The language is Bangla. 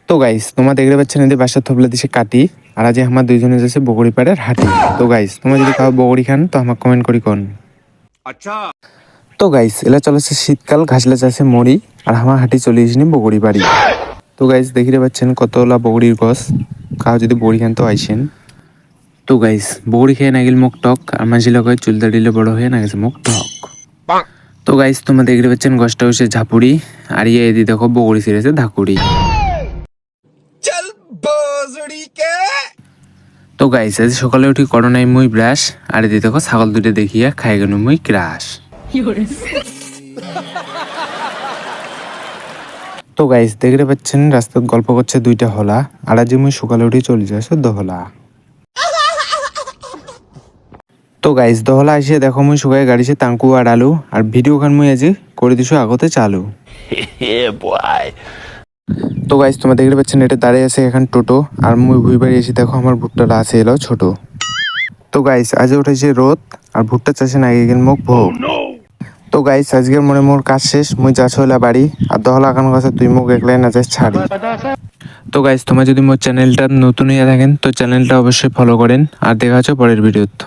তো গাইস তোমরা দেখতে পাচ্ছেন এদের বাসার থবলা দিছে কাটি আর আজ আমার দুইজনে যাচ্ছে বগড়ি পাড়ের হাটি। তো গাইস তোমরা যদি খাও বগড়ি খান তো আমাকে কমেন্ট করি কোন। আচ্ছা তো গাইস এলা চলেছে শীতকাল ঘাসলে যাচ্ছে মরি আর আমার হাটি চলে এসেনি বগড়ি বাড়ি। তো গাইস দেখতে পাচ্ছেন কতলা বগড়ির গছ, খাও যদি বগড়ি খান তো আইসেন। তো গাইস বগড়ি খেয়ে না গেল মুখ টক আর মাঝি লগায় চুল দাঁড়িয়ে বড় হয়ে না গেছে মুখ টক। তো গাইস তোমরা দেখতে পাচ্ছেন গছটা হচ্ছে ঝাপুরি আর ইয়ে এদি দেখো বগড়ি ছিঁড়েছে ধাকুড়ি। তো গাইস আজ সকালে উঠি করোনায় মুই ব্রাশ আর এদি দেখো ছাগল দুটো দেখিয়া খাই গেল মুই ক্রাশ। তো গাইস দেখতে পাচ্ছেন রাস্তায় গল্প করছে দুইটা হলা আর আজ মুই সকালে উঠি চলে যাচ্ছে দহলা। তো গাইস দহলা এসে দেখো মুই শুকায় গাড়িছে তাঙ্কু আর আলু আর ভিডিও খান মুই আজি করে দিছো আগতে চালু। তো গাইস তোমরা দেখতে পাচ্ছেন এটা দাঁড়িয়ে আছে এখন টোটো আর মুই ভুই বাড়ি এসে দেখো আমার ভুট্টাটা আছে এলো ছোট। তো গাইস আজ উঠেছে রোদ আর ভুট্টা চাষে না গেল মুখ ভোগ। তো গাইস আজকের মনে মোর কাজ শেষ মুই যা ছইলা বাড়ি আর দহলা কান কাছে তুই মুখ একলাই না যাস ছাড়ি। তো গাইস তোমরা যদি মোর চ্যানেলটা নতুন হয়ে থাকেন তো চ্যানেলটা অবশ্যই ফলো করেন আর দেখা হচ্ছে পরের ভিডিওতে।